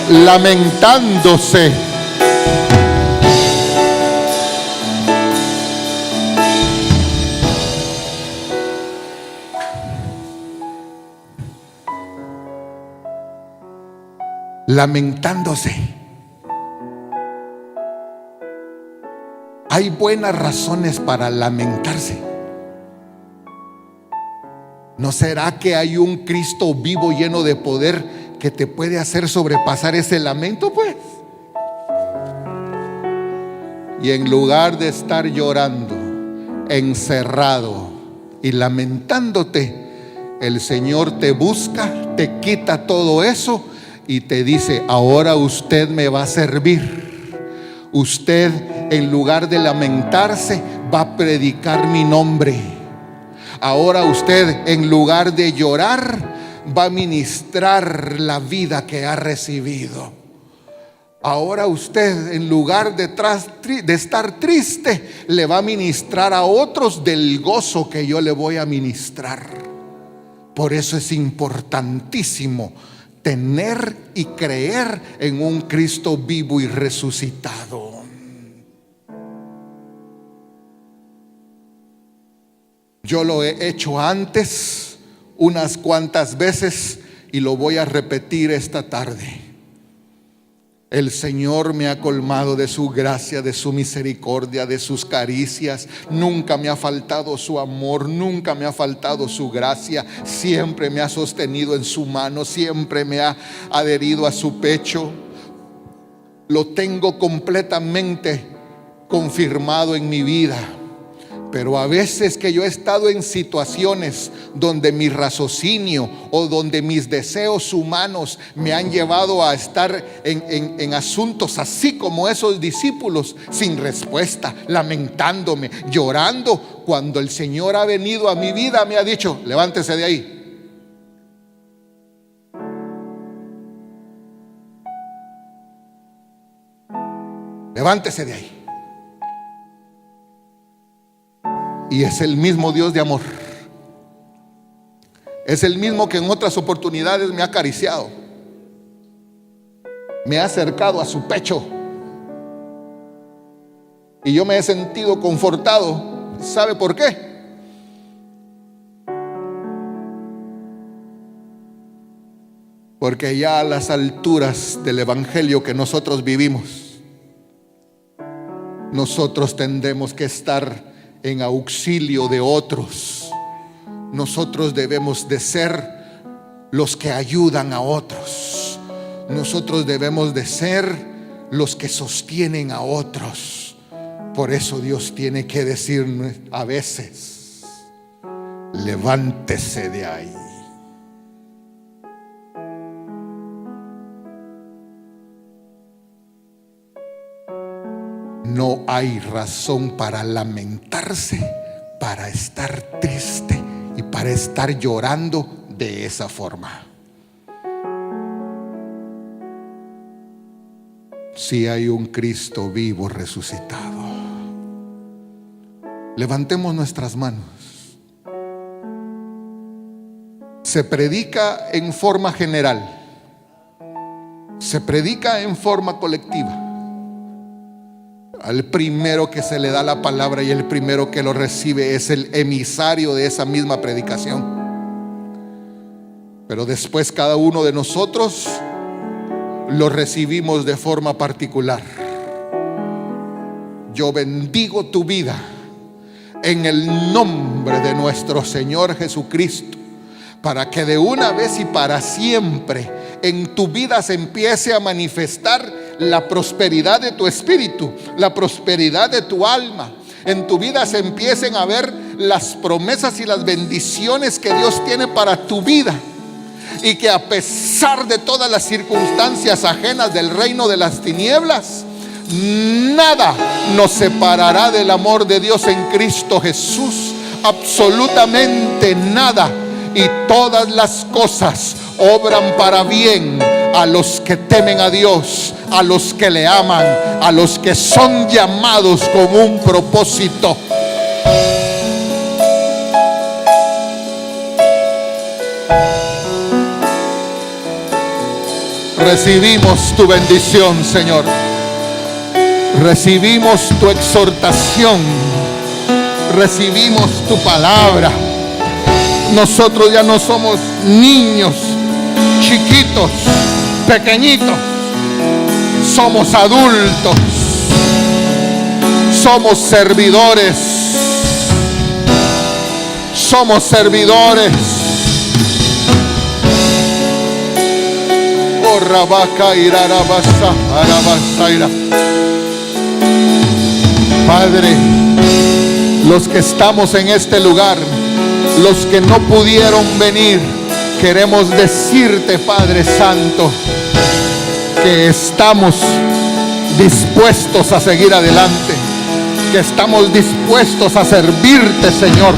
Lamentándose. Lamentándose. Hay buenas razones para lamentarse. ¿No será que hay un Cristo vivo lleno de poder que te puede hacer sobrepasar ese lamento, pues? Y en lugar de estar llorando, encerrado y lamentándote, el Señor te busca, te quita todo eso y te dice: ahora usted me va a servir. usted en lugar de lamentarse va a predicar mi nombre. Ahora usted en lugar de llorar va a ministrar la vida que ha recibido. Ahora usted en lugar de estar triste le va a ministrar a otros del gozo que yo le voy a ministrar. Por eso es importantísimo tener y creer en un Cristo vivo y resucitado. Yo lo he hecho antes unas cuantas veces y lo voy a repetir esta tarde. El Señor me ha colmado de su gracia, de su misericordia, de sus caricias. Nunca me ha faltado su amor, nunca me ha faltado su gracia. Siempre me ha sostenido en su mano, siempre me ha adherido a su pecho. Lo tengo completamente confirmado en mi vida. Pero a veces que yo he estado en situaciones donde mi raciocinio o donde mis deseos humanos me han llevado a estar en asuntos así como esos discípulos, sin respuesta, lamentándome, llorando, cuando el Señor ha venido a mi vida me ha dicho: levántese de ahí. Levántese de ahí. Y es el mismo Dios de amor. Es el mismo que en otras oportunidades me ha acariciado, me ha acercado a su pecho, y yo me he sentido confortado. ¿Sabe por qué? Porque ya a las alturas del evangelio que nosotros vivimos, nosotros tendremos que estar en auxilio de otros. Nosotros debemos de ser los que ayudan a otros. Nosotros debemos de ser los que sostienen a otros. Por eso Dios tiene que decirnos a veces: levántese de ahí. No hay razón para lamentarse, para estar triste y para estar llorando de esa forma. Si hay un Cristo vivo resucitado, levantemos nuestras manos. Se predica en forma general, se predica en forma colectiva. Al primero que se le da la palabra y el primero que lo recibe es el emisario de esa misma predicación. Pero después cada uno de nosotros lo recibimos de forma particular. Yo bendigo tu vida en el nombre de nuestro Señor Jesucristo, para que de una vez y para siempre en tu vida se empiece a manifestar la prosperidad de tu espíritu, la prosperidad de tu alma. En tu vida se empiecen a ver las promesas y las bendiciones que Dios tiene para tu vida, y que a pesar de todas las circunstancias ajenas del reino de las tinieblas, nada nos separará del amor de Dios en Cristo Jesús. Absolutamente nada. Y todas las cosas obran para bien a los que temen a Dios, a los que le aman, a los que son llamados con un propósito. Recibimos tu bendición, Señor. Recibimos tu exhortación. Recibimos tu palabra. Nosotros ya no somos niños chiquitos, pequeñitos. Somos adultos. Somos servidores. Somos servidores. Oh, Rabaca, Irarabasa, Arabasaira. Padre, los que estamos en este lugar, los que no pudieron venir, queremos decirte, Padre Santo, que estamos dispuestos a seguir adelante, que estamos dispuestos a servirte, Señor.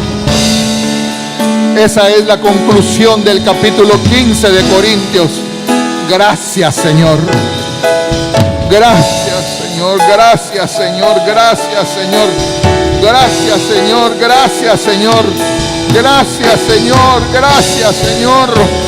Esa es la conclusión del capítulo 15 de Corintios. Gracias, Señor. Gracias, Señor. Gracias, Señor. Gracias, Señor. Gracias, Señor. Gracias, Señor. Gracias, Señor. Gracias, Señor.